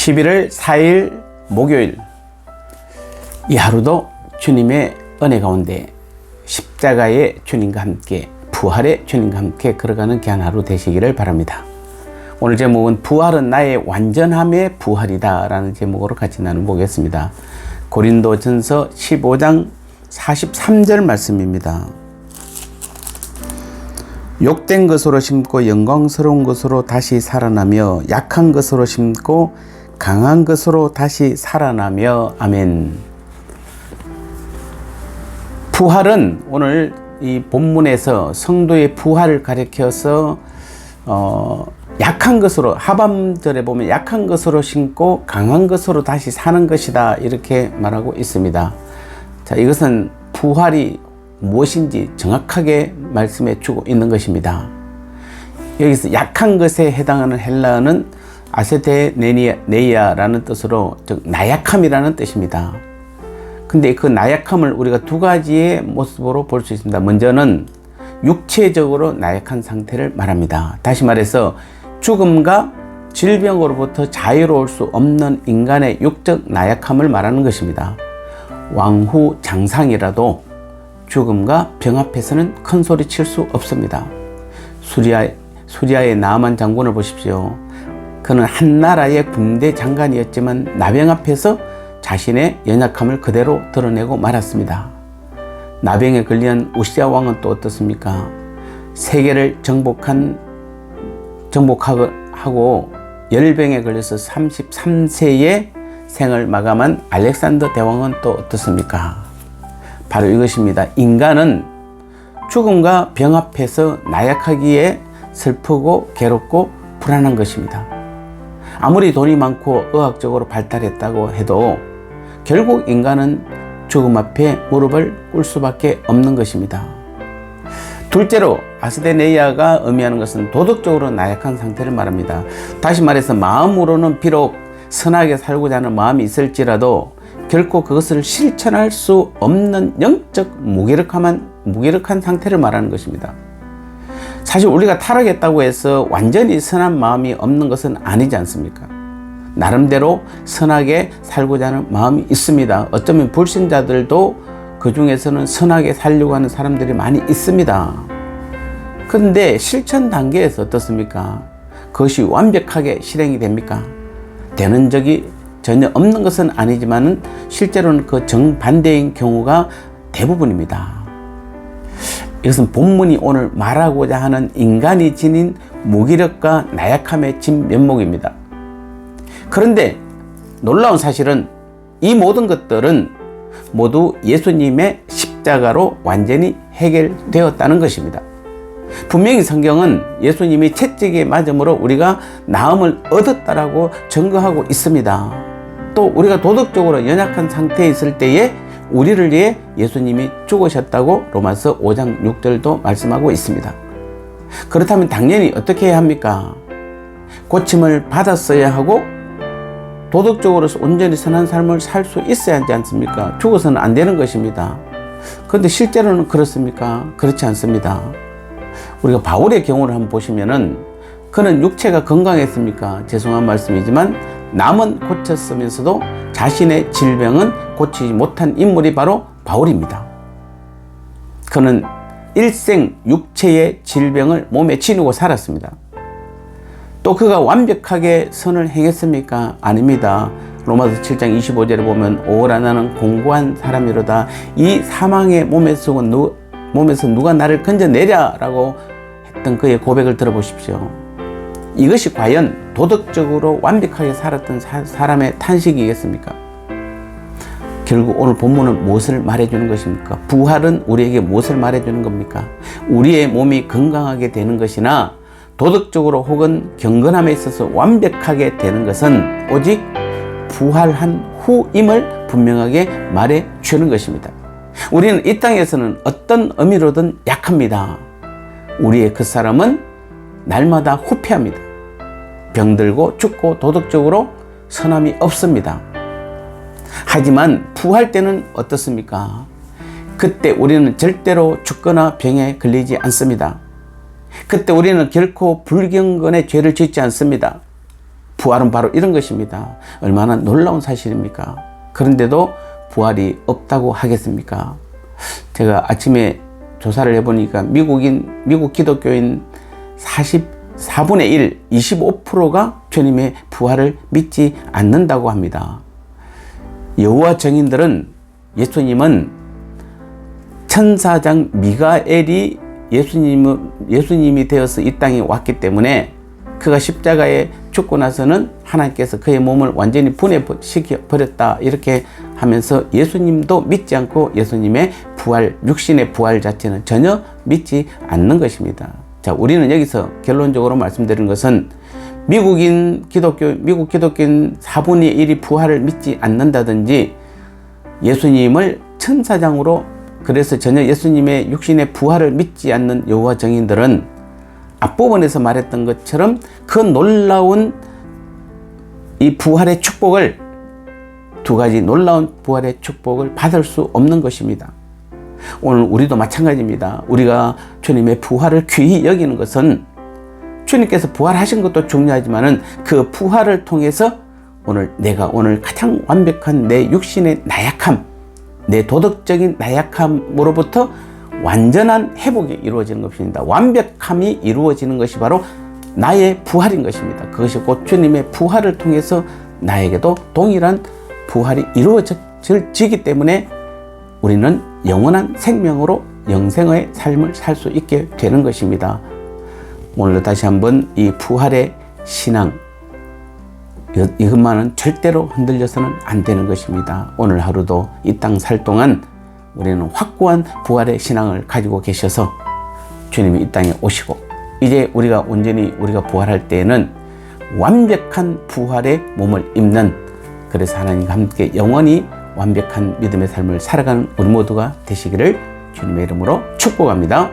11월 4일 목요일, 이 하루도 주님의 은혜 가운데 십자가의 주님과 함께, 부활의 주님과 함께 걸어가는 귀한 하루 되시기를 바랍니다. 오늘 제목은 부활은 나의 완전함의 부활이다 라는 제목으로 같이 나눠보겠습니다. 고린도전서 15장 43절 말씀입니다. 욕된 것으로 심고 영광스러운 것으로 다시 살아나며, 약한 것으로 심고 강한 것으로 다시 살아나며. 아멘. 부활은 오늘 이 본문에서 성도의 부활을 가리켜서 약한 것으로, 하반절에 보면 약한 것으로 심고 강한 것으로 다시 사는 것이다 이렇게 말하고 있습니다. 자, 이것은 부활이 무엇인지 정확하게 말씀해 주고 있는 것입니다. 여기서 약한 것에 해당하는 헬라어는 아세테네이아라는 뜻으로, 즉 나약함이라는 뜻입니다. 근데 그 나약함을 우리가 두 가지의 모습으로 볼 수 있습니다. 먼저는 육체적으로 나약한 상태를 말합니다. 다시 말해서 죽음과 질병으로부터 자유로울 수 없는 인간의 육적 나약함을 말하는 것입니다. 왕후장상이라도 죽음과 병 앞에서는 큰 소리 칠 수 없습니다. 수리아의 나아만 장군을 보십시오. 그는 한 나라의 군대 장관이었지만 나병 앞에서 자신의 연약함을 그대로 드러내고 말았습니다. 나병에 걸린 우시아 왕은 또 어떻습니까? 세계를 정복하고 열병에 걸려서 33세의 생을 마감한 알렉산더 대왕은 또 어떻습니까? 바로 이것입니다. 인간은 죽음과 병 앞에서 나약하기에 슬프고 괴롭고 불안한 것입니다. 아무리 돈이 많고 의학적으로 발달했다고 해도 결국 인간은 죽음 앞에 무릎을 꿇을 수밖에 없는 것입니다. 둘째로 아스데네이아가 의미하는 것은 도덕적으로 나약한 상태를 말합니다. 다시 말해서 마음으로는 비록 선하게 살고자 하는 마음이 있을지라도 결코 그것을 실천할 수 없는 영적 무기력한 상태를 말하는 것입니다. 사실 우리가 타락했다고 해서 완전히 선한 마음이 없는 것은 아니지 않습니까? 나름대로 선하게 살고자 하는 마음이 있습니다. 어쩌면 불신자들도 그 중에서는 선하게 살려고 하는 사람들이 많이 있습니다. 그런데 실천 단계에서 어떻습니까? 그것이 완벽하게 실행이 됩니까? 되는 적이 전혀 없는 것은 아니지만 실제로는 그 정반대인 경우가 대부분입니다. 이것은 본문이 오늘 말하고자 하는 인간이 지닌 무기력과 나약함의 진면목입니다. 그런데 놀라운 사실은 이 모든 것들은 모두 예수님의 십자가로 완전히 해결되었다는 것입니다. 분명히 성경은 예수님이 채찍에 맞음으로 우리가 나음을 얻었다라고 증거하고 있습니다. 또 우리가 도덕적으로 연약한 상태에 있을 때에 우리를 위해 예수님이 죽으셨다고 로마서 5장 6절도 말씀하고 있습니다. 그렇다면 당연히 어떻게 해야 합니까? 고침을 받았어야 하고 도덕적으로 온전히 선한 삶을 살 수 있어야 하지 않습니까? 죽어서는 안 되는 것입니다. 그런데 실제로는 그렇습니까? 그렇지 않습니다. 우리가 바울의 경우를 한번 보시면은 그는 육체가 건강했습니까? 죄송한 말씀이지만 남은 고쳤으면서도 자신의 질병은 고치지 못한 인물이 바로 바울입니다. 그는 일생 육체의 질병을 몸에 지니고 살았습니다. 또 그가 완벽하게 선을 행했습니까? 아닙니다. 로마서 7장 25절에 보면 오라 나는 공고한 사람이로다. 이 사망의 몸에서 누가 나를 건져내랴 라고 했던 그의 고백을 들어보십시오. 이것이 과연 도덕적으로 완벽하게 살았던 사람의 탄식이겠습니까? 결국 오늘 본문은 무엇을 말해주는 것입니까? 부활은 우리에게 무엇을 말해주는 겁니까? 우리의 몸이 건강하게 되는 것이나 도덕적으로 혹은 경건함에 있어서 완벽하게 되는 것은 오직 부활한 후임을 분명하게 말해주는 것입니다. 우리는 이 땅에서는 어떤 의미로든 약합니다. 우리의 그 사람은 날마다 후패합니다. 병들고 죽고 도덕적으로 선함이 없습니다. 하지만 부활 때는 어떻습니까? 그때 우리는 절대로 죽거나 병에 걸리지 않습니다. 그때 우리는 결코 불경건의 죄를 짓지 않습니다. 부활은 바로 이런 것입니다. 얼마나 놀라운 사실입니까? 그런데도 부활이 없다고 하겠습니까? 제가 아침에 조사를 해보니까 미국 기독교인 44분의 1, 25%가 주님의 부활을 믿지 않는다고 합니다. 여호와 증인들은 예수님은 천사장 미가엘이 예수님이 되어서 이 땅에 왔기 때문에 그가 십자가에 죽고 나서는 하나님께서 그의 몸을 완전히 분해시켜 버렸다 이렇게 하면서 예수님도 믿지 않고 예수님의 부활, 육신의 부활 자체는 전혀 믿지 않는 것입니다. 자, 우리는 여기서 결론적으로 말씀드린 것은 미국 기독교인 4분의 1이 부활을 믿지 않는다든지 예수님을 천사장으로 그래서 전혀 예수님의 육신의 부활을 믿지 않는 여호와 증인들은 앞부분에서 말했던 것처럼 그 놀라운 이 부활의 축복을 두 가지 놀라운 부활의 축복을 받을 수 없는 것입니다. 오늘 우리도 마찬가지입니다. 우리가 주님의 부활을 귀히 여기는 것은 주님께서 부활하신 것도 중요하지만은 그 부활을 통해서 내가 오늘 가장 완벽한 내 육신의 나약함, 내 도덕적인 나약함으로부터 완전한 회복이 이루어지는 것입니다. 완벽함이 이루어지는 것이 바로 나의 부활인 것입니다. 그것이 곧 주님의 부활을 통해서 나에게도 동일한 부활이 이루어지기 때문에 우리는 영원한 생명으로 영생의 삶을 살 수 있게 되는 것입니다. 오늘도 다시 한번 이 부활의 신앙, 이것만은 절대로 흔들려서는 안 되는 것입니다. 오늘 하루도 이 땅 살 동안 우리는 확고한 부활의 신앙을 가지고 계셔서 주님이 이 땅에 오시고 이제 우리가 부활할 때에는 완벽한 부활의 몸을 입는, 그래서 하나님과 함께 영원히 완벽한 믿음의 삶을 살아가는 우리 모두가 되시기를 주님의 이름으로 축복합니다.